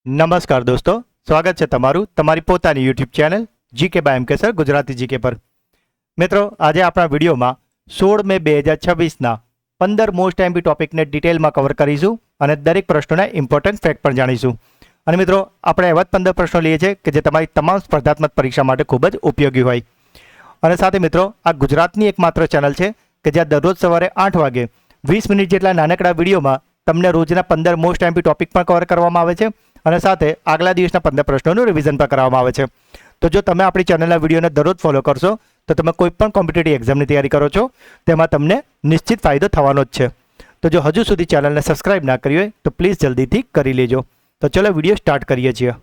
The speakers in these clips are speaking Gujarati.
નમસ્કાર દોસ્તો, સ્વાગત છે તમારું તમારી પોતાની YouTube channel GK by M K sir Gujarati GK પર. મિત્રો, આજે આપણા વિડીયોમાં 16 મે 2026ના 15 મોસ્ટ એમપી ટોપિકને ડિટેલમાં કવર કરીશું અને દરેક પ્રશ્નોના ઇમ્પોર્ટન્ટ ફેક્ટ પણ જાણીશું. અને મિત્રો, આપણે એવા જ 15 પ્રશ્નો લઈએ છીએ કે જે તમારી તમામ સ્પર્ધાત્મક પરીક્ષા માટે ખૂબ જ ઉપયોગી હોય. અને સાથે મિત્રો, આ ગુજરાતની એકમાત્ર ચેનલ છે કે જ્યાં દરરોજ સવારે 8 વાગે 20 મિનિટ જેટલા નાનકડા વિડીયોમાં તમને રોજના 15 મોસ્ટ એમપી ટોપિક પણ કવર કરવામાં આવે છે અને સાથે આગલા દિવસના 15 પ્રશ્નોનું રિવિઝન પણ કરવામાં આવે છે. તો જો તમે આપણી ચેનલના વિડીયોને દરરોજ ફોલો કરશો તો તમે કોઈ પણ કોમ્પિટિટિવ એક્ઝામની તૈયારી કરો છો તેમાં તમને નિશ્ચિત ફાયદો થવાનો જ છે. તો જો હજુ સુધી ચેનલને સબસ્ક્રાઇબ ના કરી હોય તો પ્લીઝ જલ્દીથી કરી લેજો. તો ચલો વિડીયો સ્ટાર્ટ કરીએ છીએ.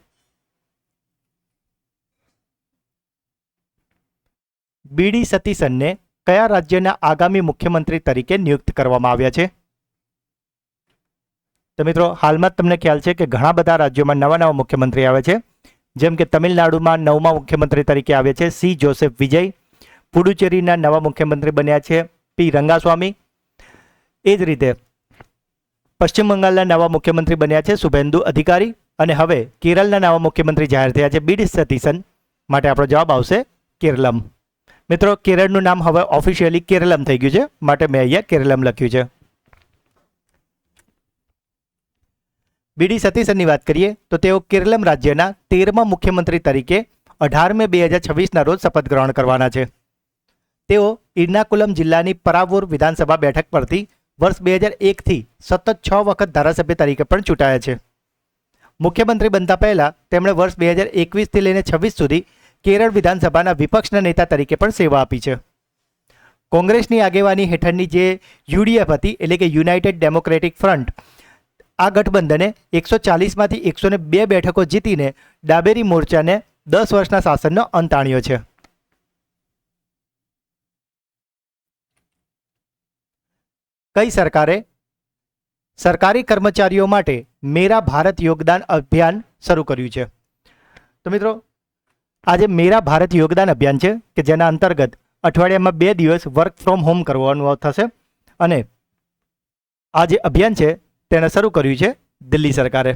બીડી સતીશનને કયા રાજ્યના આગામી મુખ્યમંત્રી તરીકે નિયુક્ત કરવામાં આવ્યા છે? તો મિત્રો, હાલમાં તમને ખ્યાલ છે કે ઘણા બધા રાજ્યોમાં નવા મુખ્યમંત્રી આવે છે. જેમ કે તમિલનાડુમાં નવમા મુખ્યમંત્રી તરીકે આવે છે સી જોસેફ વિજય. પુડુચેરીના નવા મુખ્યમંત્રી બન્યા છે પી રંગાસ્વામી. એ જ રીતે પશ્ચિમ બંગાળના નવા મુખ્યમંત્રી બન્યા છે શુભેન્દુ અધિકારી. અને હવે કેરળના નવા મુખ્યમંત્રી જાહેર થયા છે બીડી સતીશન. માટે આપણો જવાબ આવશે કેરલમ. મિત્રો, કેરળનું નામ હવે ઓફિશિયલી કેરલમ થઈ ગયું છે, માટે મેં અહીંયા કેરલમ લખ્યું છે. બીડી સતીશનની વાત કરીએ તો તેઓ કેરલમ રાજ્યના 13મા મુખ્યમંત્રી તરીકે 18 મે 2026ના રોજ શપથ ગ્રહણ કરવાના છે. તેઓ ઇર્નાકુલમ જિલ્લાની પરાવૂર વિધાનસભા બેઠક પરથી વર્ષ 2001થી સતત 6 વખત ધારાસભ્ય તરીકે પણ ચૂંટાયા છે. મુખ્યમંત્રી બનતા પહેલા તેમણે વર્ષ 2021થી લઈને 26 સુધી કેરળ વિધાનસભાના વિપક્ષના નેતા તરીકે પણ સેવા આપી છે. કોંગ્રેસની આગેવાની હેઠળની જે યુડીએફ હતી, એટલે કે યુનાઇટેડ ડેમોક્રેટિક ફ્રન્ટ, આ ગઠબંધને 140માંથી 102 બેઠકો જીતીને ડાબેરી મોરચાને 10 વર્ષના શાસનનો અંત આણ્યો છે. કઈ સરકારે સરકારી કર્મચારીઓ માટે મેરા ભારત યોગદાન અભિયાન શરૂ કર્યું છે? તો મિત્રો, આજે મેરા ભારત યોગદાન અભિયાન છે કે જેના અંતર્ગત અઠવાડિયામાં 2 દિવસ વર્ક ફ્રોમ હોમ કરવાનું થશે. અને આ જે અભિયાન છે તેને શરૂ કર્યું છે દિલ્હી સરકારે.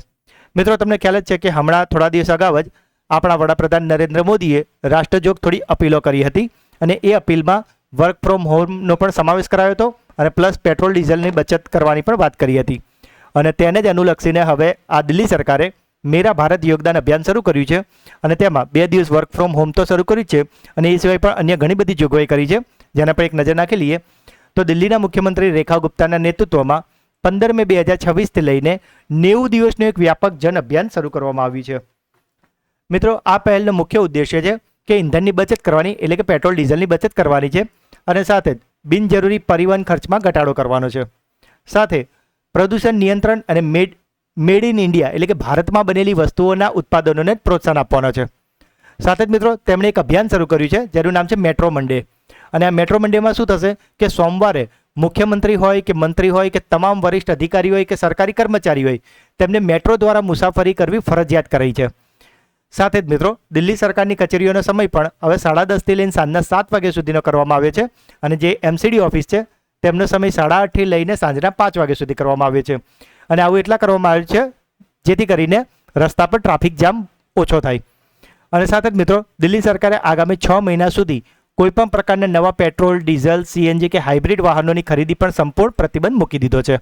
મિત્રો, તમને ખ્યાલ જ છે કે હમણાં થોડા દિવસ અગાઉ જ આપણા વડાપ્રધાન નરેન્દ્ર મોદીએ રાષ્ટ્રજોગ થોડી અપીલો કરી હતી અને એ અપીલમાં વર્ક ફ્રોમ હોમનો પણ સમાવેશ કરાયો હતો અને પ્લસ પેટ્રોલ ડીઝલની બચત કરવાની પણ વાત કરી હતી. અને તેને જ અનુલક્ષીને હવે આ દિલ્હી સરકારે મેરા ભારત યોગદાન અભિયાન શરૂ કર્યું છે અને તેમાં 2 દિવસ વર્ક ફ્રોમ હોમ તો શરૂ કર્યું છે અને એ સિવાય પણ અન્ય ઘણી બધી જોગવાઈ કરી છે, જેના પર એક નજર નાખી લઈએ. તો દિલ્હીના મુખ્યમંત્રી રેખા ગુપ્તાના નેતૃત્વમાં 15 મે 2026થી લઈને 90 દિવસનું એક વ્યાપક જન અભિયાન શરૂ કરવામાં આવ્યું છે. મિત્રો, આ પહેલનો મુખ્ય ઉદ્દેશ્ય છે કે ઇંધણની બચત કરવાની, એટલે કે પેટ્રોલ ડીઝલની બચત કરવાની છે અને સાથે જ બિનજરૂરી પરિવહન ખર્ચમાં ઘટાડો કરવાનો છે. સાથે પ્રદૂષણ નિયંત્રણ અને મેડ ઇન ઇન્ડિયા, એટલે કે ભારતમાં બનેલી વસ્તુઓના ઉત્પાદનોને પ્રોત્સાહન આપવાનો છે. સાથે જ મિત્રો, તેમણે એક અભિયાન શરૂ કર્યું છે જેનું નામ છે મેટ્રો મંડે. અને આ મેટ્રો મંડેમાં શું થશે કે સોમવારે મુખ્યમંત્રી હોય કે મંત્રી હોય કે તમામ વરિષ્ઠ અધિકારી હોય કે સરકારી કર્મચારી હોય, તેમને મેટ્રો દ્વારા મુસાફરી કરવી ફરજિયાત કરી છે. સાથે જ મિત્રો, દિલ્હી સરકારની કચેરીઓનો સમય પણ હવે 10:30થી લઈને સાંજના 7 વાગ્યા સુધીનો કરવામાં આવ્યો છે. અને જે એમસીડી ઓફિસ છે તેમનો સમય 8:30થી લઈને સાંજના 5 વાગ્યા સુધી કરવામાં આવ્યો છે. અને આવું એટલા કરવામાં આવ્યું છે જેથી કરીને રસ્તા પર ટ્રાફિક જામ ઓછો થાય. અને સાથે જ મિત્રો, દિલ્હી સરકારે આગામી 6 મહિના સુધી કોઈપણ પ્રકારના નવા પેટ્રોલ, ડીઝલ, સીએનજી કે હાઇબ્રિડ વાહનોની ખરીદી પર સંપૂર્ણ પ્રતિબંધ મૂકી દીધો છે.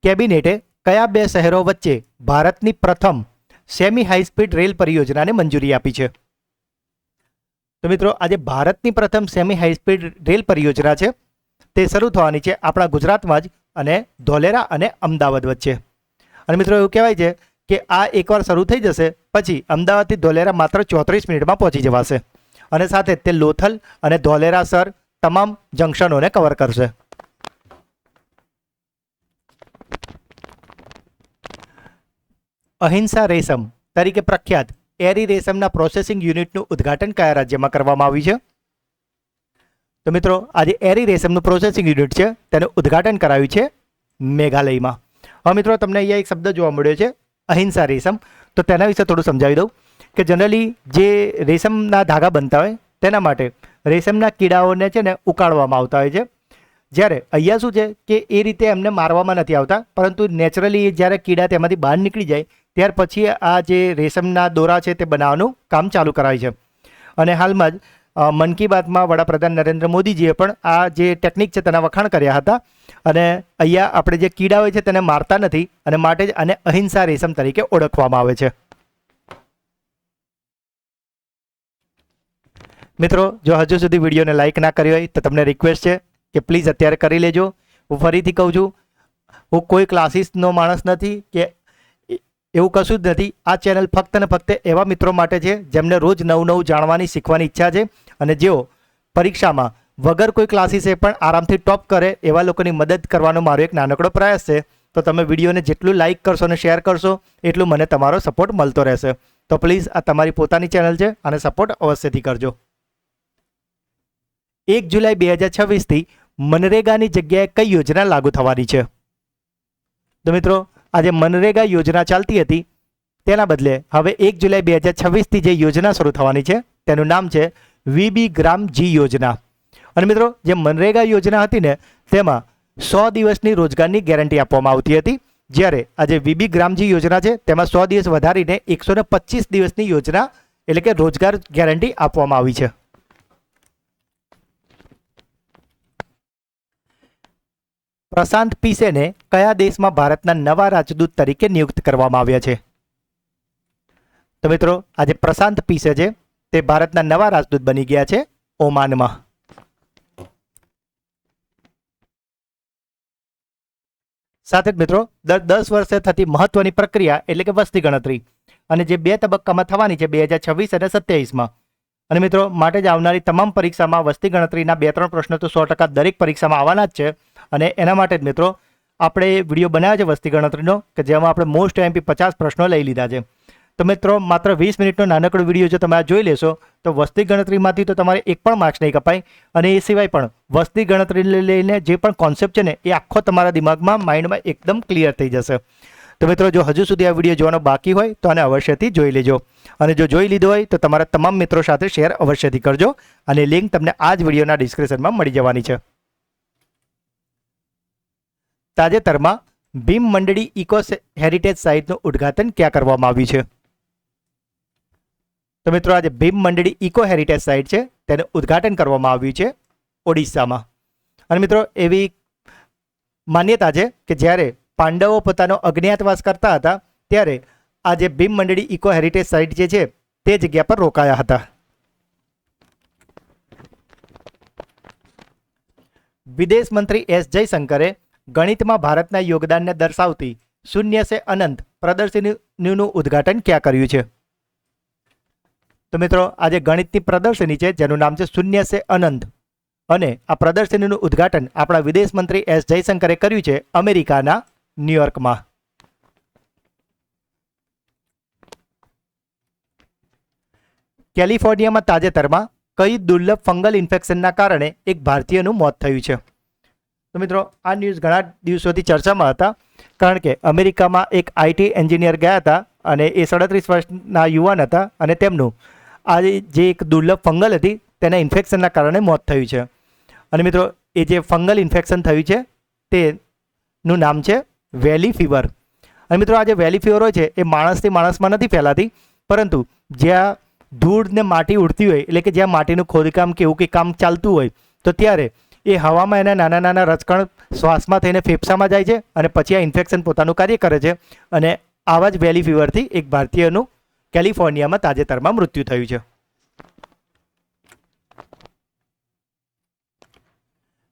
કેબિનેટે કયા 2 શહેરો વચ્ચે ભારતની પ્રથમ સેમી હાઈસ્પીડ રેલ પરિયોજનાને મંજૂરી આપી છે? તો મિત્રો, આજે ભારતની પ્રથમ સેમી હાઈસ્પીડ રેલ પરિયોજના છે તે શરૂ થવાની છે આપણા ગુજરાતમાં જ, અને ધોલેરા અને અમદાવાદ વચ્ચે. અને મિત્રો, એવું કહેવાય છે કે આ એકવાર શરૂ થઈ જશે પછી અમદાવાદથી ધોલેરા માત્ર 34 મિનિટમાં પહોંચી જવાશે. અને સાથે તે લોથલ અને ધોલેરાસર તમામ જંકશનોને કવર કરશે. અહિંસા રેશમ તરીકે પ્રખ્યાત એરી રેશમના પ્રોસેસિંગ યુનિટનું ઉદ્ઘાટન કયા રાજ્યમાં કરવામાં આવ્યું છે? તો મિત્રો, આજે એરી રેશમનું પ્રોસેસિંગ યુનિટ છે તેનું ઉદ્ઘાટન કરાયું છે મેઘાલયમાં. હવે મિત્રો, તમને અહીંયા એક શબ્દ જોવા મળ્યો છે અહિંસા રેશમ. તો તેના વિશે થોડું સમજાવી દઉં કે જનરલી જે રેશમના ધાગા બનતા હોય તેના માટે રેશમના કીડાઓને છે ને ઉકાળવામાં આવતા હોય છે. જ્યારે અહીંયા શું છે કે એ રીતે એમને મારવામાં નથી આવતા, પરંતુ નેચરલી જ્યારે કીડા તેમાંથી બહાર નીકળી જાય ત્યાર પછી આ જે રેશમના દોરા છે તે બનાવવાનું કામ ચાલુ કરાય છે. અને હાલમાં જ મન કી બાતમાં વડાપ્રધાન નરેન્દ્ર મોદીજીએ પણ આ જે ટેકનિક છે તેના વખાણ કર્યા હતા. અને અહીંયા આપણે જે કીડા હોય છે તેને મારતા નથી અને માટે જ આને અહિંસા રેશમ તરીકે ઓળખવામાં આવે છે. મિત્રો, જો હજુ સુધી વિડીયોને લાઇક ના કરી હોય તો તમને રિક્વેસ્ટ છે કે પ્લીઝ અત્યારે કરી લેજો. હું ફરીથી કહું છું, હું કોઈ ક્લાસીસનો માણસ નથી કે એવું કશું જ નથી. આ ચેનલ ફક્ત ને ફક્ત એવા મિત્રો માટે છે જેમને રોજ નવું નવું જાણવાની શીખવાની ઈચ્છા છે અને જેઓ પરીક્ષામાં વગર કોઈ ક્લાસીસે પણ આરામથી ટોપ કરે એવા લોકોની મદદ કરવાનો મારો એક નાનકડો પ્રયાસ છે. તો તમે વિડીયોને જેટલું લાઇક કરશો અને શેર કરશો એટલું મને તમારો સપોર્ટ મળતો રહેશે. તો પ્લીઝ આ તમારી પોતાની ચેનલ છે અને સપોર્ટ અવશ્યથી કરજો. 1 જુલાઈ 2026થી મનરેગાની જગ્યાએ કઈ યોજના લાગુ થવાની છે? તો મિત્રો, આજે મનરેગા યોજના ચાલતી હતી તેના બદલે હવે 1 જુલાઈ 2026થી જે યોજના શરૂ થવાની છે તેનું નામ છે વીબી ગ્રામ જી યોજના. અને મિત્રો, જે મનરેગા યોજના હતી ને તેમાં 100 દિવસની રોજગારની ગેરંટી આપવામાં આવતી હતી, જ્યારે આજે વીબી ગ્રામજી યોજના છે તેમાં 100 દિવસ વધારીને 125 દિવસની યોજના એટલે કે રોજગાર ગેરંટી આપવામાં આવી છે. પ્રશાંત પીસેને કયા દેશમાં ભારતના નવા રાજદૂત તરીકે નિયુક્ત કરવામાં આવ્યા છે? તો મિત્રો, આજે પ્રશાંત પીસે છે તે ભારતના નવા રાજદૂત બની ગયા છે ઓમાનમાં. સાથે જ મિત્રો, દર 10 વર્ષે થતી મહત્વની પ્રક્રિયા એટલે કે વસ્તી ગણતરી અને જે 2 તબક્કામાં થવાની છે 2026 અને 27માં. અને મિત્રો, માટે જ આવનારી તમામ પરીક્ષામાં વસ્તી ગણતરીના 2-3 પ્રશ્નો તો 100% દરેક પરીક્ષામાં આવવાના જ છે. અને એના માટે જ મિત્રો આપણે વિડીયો બનાવ્યો છે વસ્તી ગણતરીનો કે જેમાં આપણે મોસ્ટ એમપી 50 પ્રશ્નો લઈ લીધા છે. તો મિત્રો, માત્ર 20 મિનિટનો નાનકડો વિડીયો જો તમે આ જોઈ લેશો તો વસ્તી ગણતરીમાંથી તો તમારે એક પણ માર્ક્સ નહીં કપાય. અને એ સિવાય પણ વસ્તી ગણતરીને લઈને જે પણ કોન્સેપ્ટ છે ને એ આખો તમારા દિમાગમાં માઇન્ડમાં એકદમ ક્લિયર થઈ જશે. તો મિત્રો, જો હજુ સુધી આ વિડીયો જોવાનો બાકી હોય તો આને અવશ્યથી જોઈ લેજો. અને જો જોઈ લીધો હોય તો તમારા તમામ મિત્રો સાથે શેર અવશ્યથી કરજો. અને લિંક તમને આ જ વિડીયોના ડિસ્ક્રિપ્શનમાં મળી જવાની છે. તાજેતરમાં ભીમ મંડળી ઇકો હેરિટેજ સાઇટનું ઉદ્ઘાટન ક્યાં કરવામાં આવ્યું છે? તો મિત્રો, આજે ભીમ મંડળી ઇકો હેરિટેજ સાઇટ છે તેનું ઉદ્ઘાટન કરવામાં આવ્યું છે ઓડિશામાં. અને મિત્રો, એવી માન્યતા છે કે જ્યારે પાંડવો પોતાનો અજ્ઞાતવાસ કરતા હતા ત્યારે આ જે ભીમ મંડળી ઇકો હેરિટેજ સાઇટ જે છે તે જગ્યા પર રોકાયા હતા. વિદેશ મંત્રી એસ જયશંકરે ગણિતમાં ભારતના યોગદાનને દર્શાવતી શૂન્ય સે અનંત પ્રદર્શનીનું ઉદ્ઘાટન ક્યાં કર્યું છે? તો મિત્રો, આજે ગણિતની પ્રદર્શની છે જેનું નામ છે શૂન્ય સે અનંત. અને આ પ્રદર્શનીનું ઉદ્ઘાટન આપણા વિદેશ મંત્રી એસ જયશંકરે કર્યું છે અમેરિકાના ન્યુયોર્કમાં. કેલિફોર્નિયામાં તાજેતરમાં કઈ દુર્લભ ફંગલ ઇન્ફેક્શનના કારણે એક ભારતીયનું મોત થયું છે? તો મિત્રો, આ ન્યૂઝ ઘણા દિવસોથી ચર્ચામાં હતા કારણ કે અમેરિકામાં એક આઈટી એન્જિનિયર ગયા હતા અને એ 37 વર્ષના યુવાન હતા અને તેમનું આ જે એક દુર્લભ ફંગલ હતી તેના ઇન્ફેક્શનના કારણે મોત થયું છે. અને મિત્રો, એ જે ફંગલ ઇન્ફેક્શન થયું છે તેનું નામ છે વેલી ફીવર. અને મિત્રો, આ જે વેલી ફીવર હોય છે એ માણસથી માણસમાં નથી ફેલાતી, પરંતુ જ્યાં ધૂળ ને માટી ઉડતી હોય એટલે કે જ્યાં માટીનું ખોદકામ કે એવું કંઈ કામ ચાલતું હોય તો ત્યારે એ હવામાં એના નાના નાના રજકણ શ્વાસમાં થઈને ફેફસામાં જાય છે અને પછી આ ઇન્ફેક્શન પોતાનું કાર્ય કરે છે. અને આવા જ વેલી ફીવરથી એક ભારતીયનું કેલિફોર્નિયામાં તાજેતરમાં મૃત્યુ થયું છે.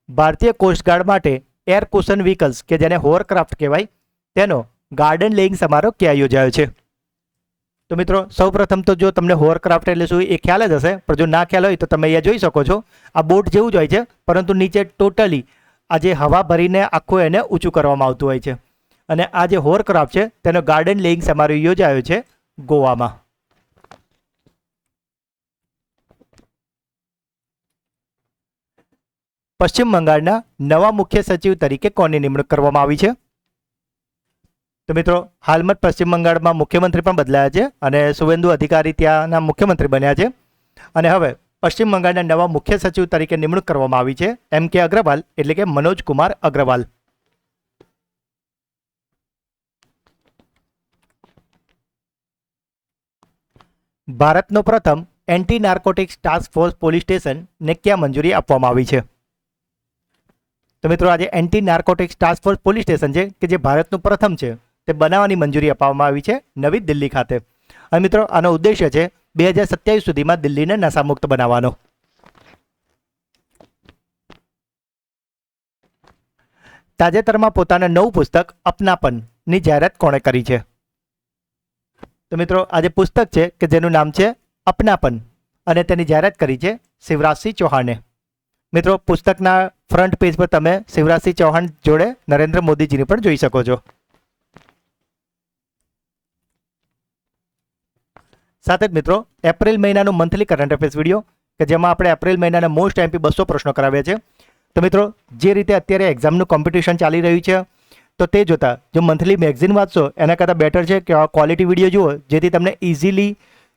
ભારતીય કોસ્ટગાર્ડ માટે એર કુશન વ્હીકલ્સ કે જેને હોવરક્રાફ્ટ કહેવાય તેનો ગાર્ડન લેઇંગ સમારોહ ક્યાં યોજાયો છે? તો મિત્રો, સૌપ્રથમ તો જો તમને હોવરક્રાફ્ટ એટલે શું એ ખ્યાલ જ હશે, પણ જો ના ખ્યાલ હોય તો તમે અહીંયા જોઈ શકો છો. આ બોટ જેવું જ હોય છે પરંતુ નીચે ટોટલી આ જે હવા ભરીને આખું એને ઊંચું કરવામાં આવતું હોય છે. અને આ જે હોવરક્રાફ્ટ છે તેનો ગાર્ડન લેઇંગ સમારોહ યોજાયો છે ગોવામાં. પશ્ચિમ બંગાળના નવા મુખ્ય સચિવ તરીકે કોની નિમણૂક કરવામાં આવી છે? તો મિત્રો, હાલમાં પશ્ચિમ બંગાળમાં મુખ્યમંત્રી પણ બદલાયા છે અને શુવેન્દુ અધિકારી ત્યાંના મુખ્યમંત્રી બન્યા છે. અને હવે પશ્ચિમ બંગાળના નવા મુખ્ય સચિવ તરીકે નિમણૂક કરવામાં આવી છે MK અગ્રવાલ એટલે કે મનોજ કુમાર અગ્રવાલ. ભારતનો પ્રથમ anti narcotics task force police સ્ટેશનને ક્યાં મંજૂરી આપવામાં આવી છે? તો મિત્રો આજે anti narcotics task force police station છે કે જે ભારતનું પ્રથમ છે તે બનાવવાની મંજૂરી આપવામાં આવી છે નવી દિલ્હી ખાતે. અને મિત્રો આનો ઉદ્દેશ્ય છે 2027 સુધીમાં દિલ્હીને નશામુક્ત બનાવવાનો. તાજેતરમાં પોતાના નવું પુસ્તક અપનાપનની જાહેરાત કોણે કરી છે? તો મિત્રો આ જે પુસ્તક છે કે જેનું નામ છે અપનાપન અને તેની જાહેરાત કરી છે શિવરાજસિંહ ચૌહાણે. મિત્રો પુસ્તકના ફ્રન્ટ પેજ પર તમે શિવરાજસિંહ ચૌહાણ જોડે નરેન્દ્ર મોદીજીને પણ જોઈ શકો છો. સાથે જ મિત્રો એપ્રિલ મહિનાનું મંથલી કરંટ અફેર્સ વિડીયો કે જેમાં આપણે એપ્રિલ મહિનાના મોસ્ટ એમપી 200 પ્રશ્નો કરાવ્યા છે. તો મિત્રો જે રીતે અત્યારે એક્ઝામનું કોમ્પિટિશન ચાલી રહ્યું છે તો તે જોતાં જો મંથલી મેગઝીન વાંચશો એના કરતાં બેટર છે કે ક્વોલિટી વિડીયો જુઓ જેથી તમને ઇઝીલી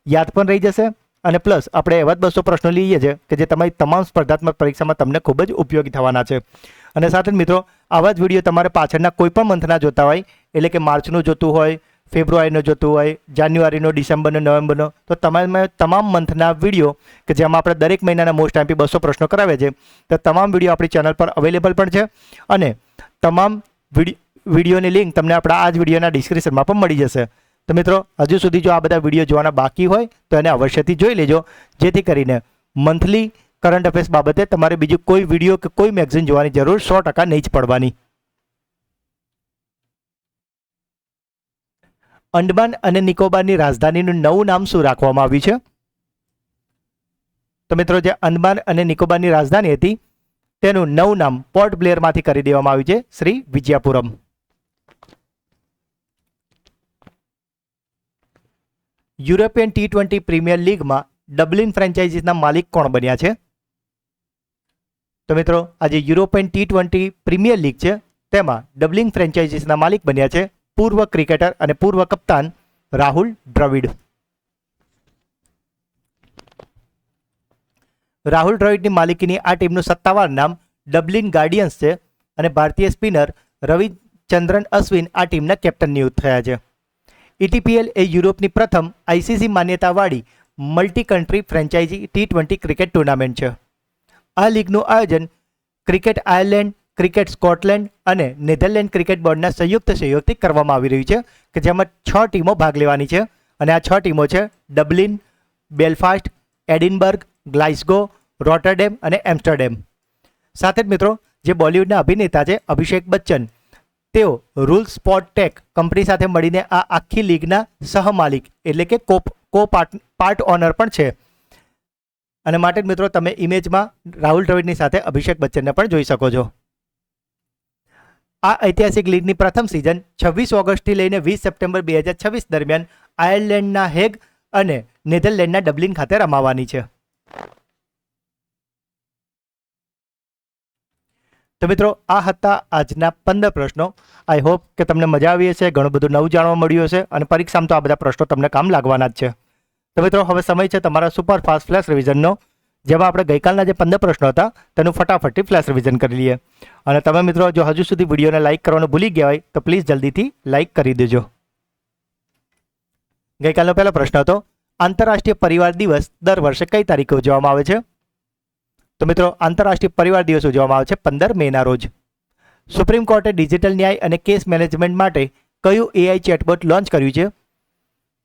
યાદ પણ રહી જશે અને પ્લસ આપણે એવા જ 200 પ્રશ્નો લઈએ છીએ કે જે તમારી તમામ સ્પર્ધાત્મક પરીક્ષામાં તમને ખૂબ જ ઉપયોગી થવાના છે. અને સાથે જ મિત્રો આવા જ વિડીયો તમારે પાછળના કોઈ પણ મંથના જોતા હોય એટલે કે માર્ચનું જોતું હોય, ફેબ્રુઆરીનો જોતું હોય, જાન્યુઆરીનો, ડિસેમ્બરનો, નવેમ્બરનો, તો તમામ મંથના વિડીયો કે જેમાં આપણે દરેક મહિનાના મોસ્ટ એમપી 200 પ્રશ્નો કરાવ્યા છે તો તમામ વિડીયો આપણી ચેનલ પર અવેલેબલ પણ છે અને તમામ વિડીયોની લિંક તમને આપણા આ જ વિડીયોના ડિસ્ક્રિપ્શનમાં પણ મળી જશે. તો મિત્રો હજુ સુધી જો આ બધા વિડીયો જોવાના બાકી હોય તો એને અવશ્યથી જોઈ લેજો જેથી કરીને મંથલી કરંટ અફેર્સ બાબતે તમારે બીજું કોઈ વિડીયો કે કોઈ મેગઝીન જોવાની જરૂર 100% નહીં જ પડવાની. અંડમાન અને નિકોબારની રાજધાનીનું નવું નામ શું રાખવામાં આવ્યું છે? તો મિત્રો જે અંડમાન અને નિકોબારની રાજધાની હતી તેનું નવું નામ પોર્ટ બ્લેરમાંથી કરી દેવામાં આવ્યું છે Shri Vijayapuram. European T20 premier લીગમાં ડબલિન ફ્રેન્ચાઇઝીસના માલિક કોણ બન્યા છે? તો મિત્રો આજે યુરોપિયન T20 પ્રીમિયર લીગ છે તેમાં ડબલિન ફ્રેન્ચાઇઝીસના માલિક બન્યા છે પૂર્વ ક્રિકેટર અને પૂર્વ કપ્તાન રાહુલ દ્રવિડ. રાહુલ દ્રવિડની માલિકીની આ ટીમનું સત્તાવાર નામ ડબલિન ગાર્ડિયન્સ છે અને ભારતીય સ્પિનર રવિચંદ્રન અશ્વિન આ ટીમના કેપ્ટન નિયુક્ત થયા છે. ETPL એ યુરોપની પ્રથમ ICC માન્યતાવાળી multi country franchise T20 cricket tournament છે. આ લીગનું આયોજન ક્રિકેટ આયર્લેન્ડ, ક્રિકેટ સ્કોટલેન્ડ અને નેધરલેન્ડ ક્રિકેટ બોર્ડના સંયુક્ત સહયોગથી કરવામાં આવી રહ્યું છે કે જેમાં 6 ટીમો ભાગ લેવાની છે અને આ 6 ટીમો છે ડબલિન, બેલફાસ્ટ, એડિનબર્ગ, ગ્લાસ્ગો, રોટરડેમ અને એમ્સ્ટરડેમ. સાથે જ મિત્રો જે બોલિવૂડના અભિનેતા છે અભિષેક બચ્ચન તેઓ રૂલ સ્પોર્ટ ટેક કંપની સાથે મળીને આ આખી લીગના સહમાલિક એટલે કે પાર્ટ ઓનર પણ છે અને માટે જ મિત્રો તમે ઇમેજમાં રાહુલ દ્રવિડની સાથે અભિષેક બચ્ચનને પણ જોઈ શકો છો. આ ઐતિહાસિક લીગની પ્રથમ સિઝન 26 ઓગસ્ટથી લઈને 20 સપ્ટેમ્બર 2026 દરમિયાન આયર્લેન્ડના હેગ અને નેધરલેન્ડના ડબલિન ખાતે રમાવાની છે. તો મિત્રો આ હતા આજના 15 પ્રશ્નો. આઈ હોપ કે તમને મજા આવી હશે, ઘણું બધું નવું જાણવા મળ્યું હશે અને પરીક્ષામાં તો આ બધા પ્રશ્નો તમને કામ લાગવાના જ છે. તો મિત્રો હવે સમય છે તમારા સુપર ફાસ્ટ ફ્લેશ રિવિઝનનો જેમાં આપણે ગઈકાલના જે 15 પ્રશ્નો હતા તેનું ફટાફટથી ફ્લેશ રિવિઝન કરી લઈએ. અને તમે મિત્રો જો હજુ સુધી વિડીયોને લાઇક કરવાનું ભૂલી ગયા હોય તો પ્લીઝ જલ્દીથી લાઇક કરી દેજો. ગઈકાલનો પહેલો પ્રશ્ન હતો આંતરરાષ્ટ્રીય પરિવાર દિવસ દર વર્ષે કઈ તારીખે ઉજવવામાં આવે છે? તો મિત્રો આંતરરાષ્ટ્રીય પરિવાર દિવસ ઉજવવામાં આવે છે 15 મેના રોજ. સુપ્રીમ કોર્ટે ડિજિટલ ન્યાય અને કેસ મેનેજમેન્ટ માટે કયું AI ચેટબોટ લોન્ચ કર્યું છે?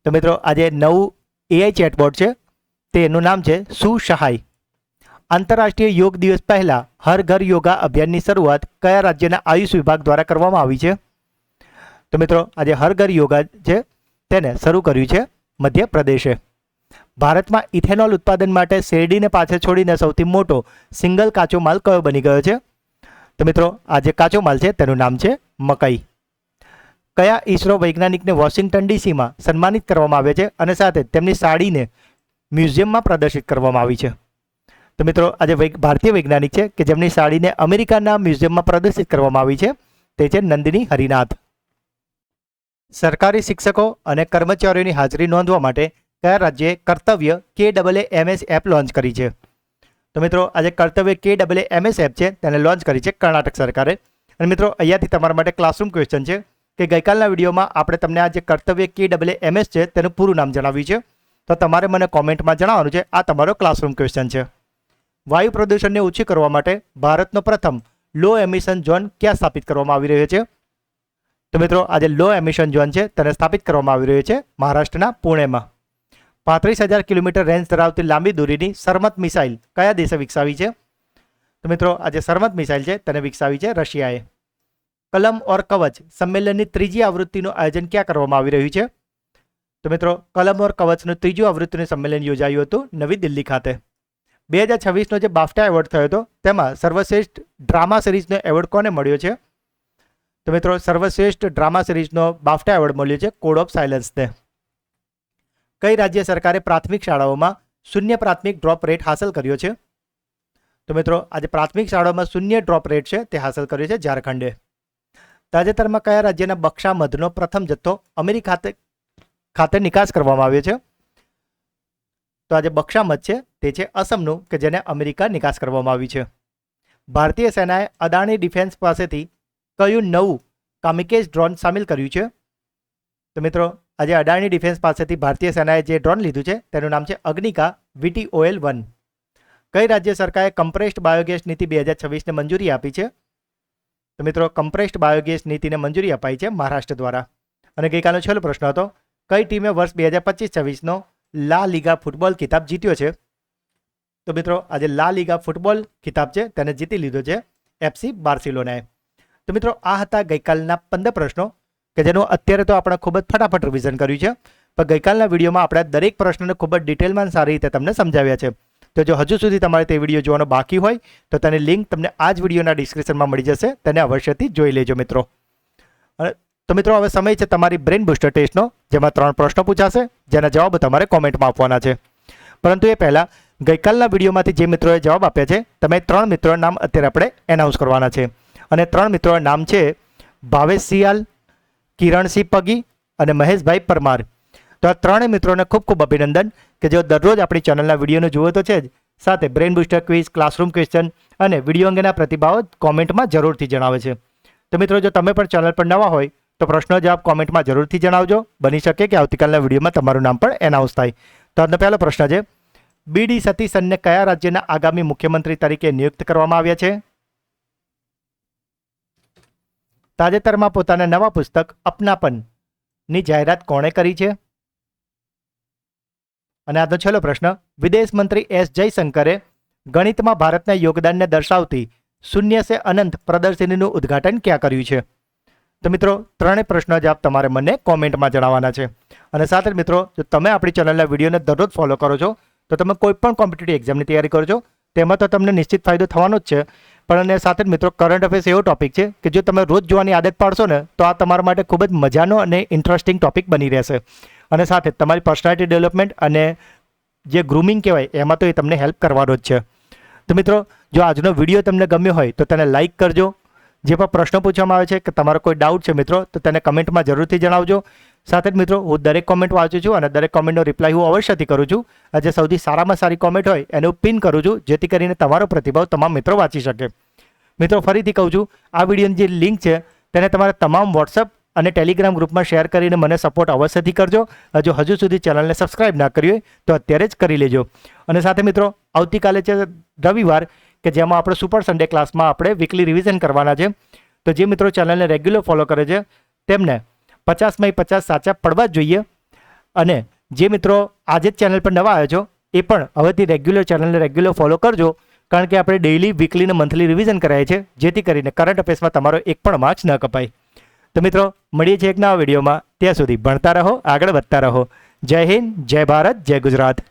તો મિત્રો આજે નવું AI ચેટબોટ છે તેનું નામ છે સુસહાય. આંતરરાષ્ટ્રીય યોગ દિવસ પહેલા હર ઘર યોગા અભિયાનની શરૂઆત કયા રાજ્યના આયુષ વિભાગ દ્વારા કરવામાં આવી છે? તો મિત્રો આજે હર ઘર યોગા છે તેને શરૂ કર્યું છે મધ્યપ્રદેશે. ભારતમાં ઇથેનોલ ઉત્પાદન માટે શેરડીને પાછળ છોડીને સૌથી મોટો સિંગલ કાચો માલ કયો બની ગયો છે? તો મિત્રો આ જે કાચો માલ છે તેનું નામ છે મકઈ. કયા ઇસરો વૈજ્ઞાનિકને વોશિંગ્ટન ડીસીમાં સન્માનિત કરવામાં આવે છે અને સાથે તેમની સાડીને મ્યુઝિયમમાં પ્રદર્શિત કરવામાં આવી છે? તો મિત્રો આજે ભારતીય વૈજ્ઞાનિક છે કે જેમની સાડીને અમેરિકાના મ્યુઝિયમમાં પ્રદર્શિત કરવામાં આવી છે તે છે નંદિની હરિનાથ. સરકારી શિક્ષકો અને કર્મચારીઓની હાજરી નોંધવા માટે કયા રાજ્યએ કર્તવ્ય KAAMS એપ લોન્ચ કરી છે? તો મિત્રો આજે કર્તવ્ય KWMS એપ છે તેને લોન્ચ કરી છે કર્ણાટક સરકારે. અને મિત્રો અહીંયાથી તમારા માટે ક્લાસરૂમ ક્વેશ્ચન છે કે ગઈકાલના વિડીયોમાં આપણે તમને આ જે કર્તવ્ય KWMS છે તેનું પૂરું નામ જણાવ્યું છે. તો તમારે મને કોમેન્ટમાં જણાવવાનું છે. આ તમારો ક્લાસરૂમ ક્વેશ્ચન છે. વાયુ પ્રદૂષણને ઓછું કરવા માટે ભારતનો પ્રથમ લો એમિશન ઝોન ક્યાં સ્થાપિત કરવામાં આવી રહ્યો છે? તો મિત્રો આજે લો એમિશન ઝોન છે તેને સ્થાપિત કરવામાં આવી રહ્યો છે મહારાષ્ટ્રના પુણેમાં. 35,000 કિલોમીટર રેન્જ ધરાવતી લાંબી દૂરીની સરમત મિસાઇલ કયા દેશે વિકસાવી છે? તો મિત્રો આજે સરમત મિસાઇલ છે તેને વિકસાવી છે રશિયાએ. કલમ ઓર કવચ સંમેલનની ત્રીજી આવૃત્તિનું આયોજન ક્યાં કરવામાં આવી રહ્યું છે? તો મિત્રો કલમ ઓર કવચનું ત્રીજું આવૃત્તિનું સંમેલન યોજાયું હતું નવી દિલ્હી ખાતે. 2026નો જે બાફટા એવોર્ડ થયો હતો તેમાં સર્વશ્રેષ્ઠ ડ્રામા સિરીઝનો એવોર્ડ કોને મળ્યો છે? તો મિત્રો સર્વશ્રેષ્ઠ ડ્રામા સિરીઝનો બાફટા એવોર્ડ મળ્યો છે કોડ ઓફ સાયલન્સને. કઈ રાજ્ય સરકારે પ્રાથમિક શાળાઓમાં શૂન્ય પ્રાથમિક ડ્રોપ રેટ હાંસલ કર્યો છે? તો મિત્રો આજે પ્રાથમિક શાળાઓમાં શૂન્ય ડ્રોપ રેટ છે તે હાંસલ કર્યો છે ઝારખંડે. તાજેતરમાં કયા રાજ્યના બક્ષા મધનો પ્રથમ જથ્થો અમેરિકા ખાતે નિકાસ કરવામાં આવ્યો છે? તો આજે બક્ષા મધ છે તે છે અસમનું કે જેને અમેરિકા નિકાસ કરવામાં આવી છે. ભારતીય સેનાએ અદાણી ડિફેન્સ પાસેથી કયું નવું કામિકેઝ ડ્રોન સામેલ કર્યું છે? તો મિત્રો આજે અદાણી ડિફેન્સ પાસેથી ભારતીય સેનાએ જે ડ્રોન લીધું છે તેનું નામ છે અગ્નિકા VTOL-1. કઈ રાજ્ય સરકારે કમ્પ્રેસ્ડ બાયોગેસ નીતિ 2026ને મંજૂરી આપી છે? તો મિત્રો કમ્પ્રેસ્ડ બાયોગેસ નીતિને મંજૂરી અપાઈ છે મહારાષ્ટ્ર દ્વારા. અને ગઈકાલનો છેલ્લો પ્રશ્ન હતો કઈ ટીમે વર્ષ 2025-26નો લા લીગા ફૂટબોલ ખિતાબ જીત્યો છે? તો મિત્રો આજે લા લીગા ફૂટબોલ ખિતાબ છે તેને જીતી લીધો છે FC બાર્સિલોનાએ. તો મિત્રો આ હતા ગઈકાલના 15 પ્રશ્નો કે જેનું અત્યારે તો આપણે ખૂબ જ ફટાફટ રિવિઝન કર્યું છે. પણ ગઈકાલના વિડીયોમાં આપણે દરેક પ્રશ્નને ખૂબ જ ડિટેલમાં સારી રીતે તમને સમજાવ્યા છે. તો જો હજુ સુધી તમારે તે વિડીયો જોવાનો બાકી હોય તો તેની લિંક તમને આ જ વિડીયોના ડિસ્ક્રિપ્શનમાં મળી જશે. તેને અવશ્યથી જોઈ લેજો મિત્રો. તો મિત્રો હવે સમય છે તમારી બ્રેન બુસ્ટર ટેસ્ટનો, જેમાં 3 પ્રશ્નો પૂછાશે જેના જવાબ તમારે કોમેન્ટમાં આપવાના છે. પરંતુ એ પહેલાં ગઈકાલના વિડીયોમાંથી જે મિત્રોએ જવાબ આપ્યા છે તમે 3 મિત્રોના નામ અત્યારે આપણે એનાઉન્સ કરવાના છે. અને 3 મિત્રોના નામ છે ભાવેશ સિયાલ, કિરણસિંહ પગી અને મહેશભાઈ પરમાર. તો આ 3 મિત્રોને ખૂબ ખૂબ અભિનંદન કે જેઓ દરરોજ આપણી ચેનલના વિડીયોને જુઓ તો છે જ, સાથે brain booster quiz, classroom question અને વિડીયો અંગેના પ્રતિભાવો કોમેન્ટમાં જરૂરથી જણાવે છે. તો મિત્રો જો તમે પણ ચેનલ પર નવા હોય તો પ્રશ્નો જવાબ કોમેન્ટમાં જરૂરથી જણાવજો. બની શકે કે આવતીકાલના વિડીયોમાં તમારું નામ પણ એનાઉન્સ થાય. તો આજનો પહેલો પ્રશ્ન છે BD સતીશનને કયા રાજ્યના આગામી મુખ્યમંત્રી તરીકે નિયુક્ત કરવામાં આવ્યા છે? તાજેતરમાં પોતાના નવા પુસ્તક અપનાપનની જાહેરાત કોણે કરી છે? અને આજનો છેલ્લો પ્રશ્ન વિદેશ મંત્રી S જયશંકરે ગણિતમાં ભારતના યોગદાનને દર્શાવતી શૂન્ય સે અનંત પ્રદર્શનીનું ઉદ્ઘાટન ક્યાં કર્યું છે? તો મિત્રો 3 પ્રશ્નો જવાબ તમારે મને કોમેન્ટમાં જણાવવાના છે. અને સાથે મિત્રો જો તમે આપણી ચેનલના વિડીયોને દરરોજ ફોલો કરો છો તો તમે કોઈ પણ કોમ્પિટિટિવ એક્ઝામની તૈયારી કરો છો તેમાં તો તમને નિશ્ચિત ફાયદો થવાનો જ છે. પણ અને સાથે મિત્રો કરંટ અફેર્સ એવો ટોપિક છે કે જો તમે રોજ જોવાની આદત પાડશો ને તો આ તમારા માટે ખૂબ જ મજાનો અને ઇન્ટરેસ્ટિંગ ટોપિક બની રહેશે. અને સાથે તમારી પર્સનાલિટી ડેવલપમેન્ટ અને જે ગ્રૂમિંગ કહેવાય એમાં તો એ તમને હેલ્પ કરવાનો જ છે. તો મિત્રો જો આજનો વિડીયો તમને ગમ્યો હોય તો તેને લાઇક કરજો. જે પણ પ્રશ્નો પૂછવામાં આવે છે કે તમારો કોઈ ડાઉટ છે મિત્રો તો તેને કમેન્ટમાં જરૂરથી જણાવજો. સાથે જ મિત્રો હું દરેક કોમેન્ટ વાંચું છું અને દરેક કોમેન્ટનો રિપ્લાય હું અવશ્યથી કરું છું. જે સૌથી સારામાં સારી કોમેન્ટ હોય એને હું પિન કરું છું જેથી કરીને તમારો પ્રતિભાવ તમામ મિત્રો વાંચી શકે. મિત્રો ફરીથી કહું છું આ વિડીયોની જે લિંક છે તેને તમારા તમામ વોટ્સઅપ અને ટેલિગ્રામ ગ્રુપમાં શેર કરીને મને સપોર્ટ અવશ્યથી કરજો. જો હજુ સુધી ચેનલને સબસ્ક્રાઇબ ના કરી હોય તો અત્યારે જ કરી લેજો. અને સાથે મિત્રો આવતીકાલે છે રવિવાર કે જેમાં આપણે સુપર સન્ડે ક્લાસમાં આપણે વીકલી રિવિઝન કરવાના છે. તો જે મિત્રો ચેનલને રેગ્યુલર ફોલો કરે છે તેમને 50/50 સાચા પડવા જ જોઈએ. અને જે મિત્રો આજે જ ચેનલ પર નવા આવ્યા છો એ પણ હવેથી રેગ્યુલર ચેનલને રેગ્યુલર ફોલો કરજો. કારણ કે આપણે ડેઇલી, વીકલી અને મંથલી રિવિઝન કરાય છે જેથી કરીને કરંટ અફેર્સમાં તમારો એક પણ માર્ક્સ ન કપાય. તો મિત્રો મળીએ છીએ એક નવા વિડીયોમાં. ત્યાં સુધી ભણતા રહો, આગળ વધતા રહો. જય હિન્દ, જય ભારત, જય ગુજરાત.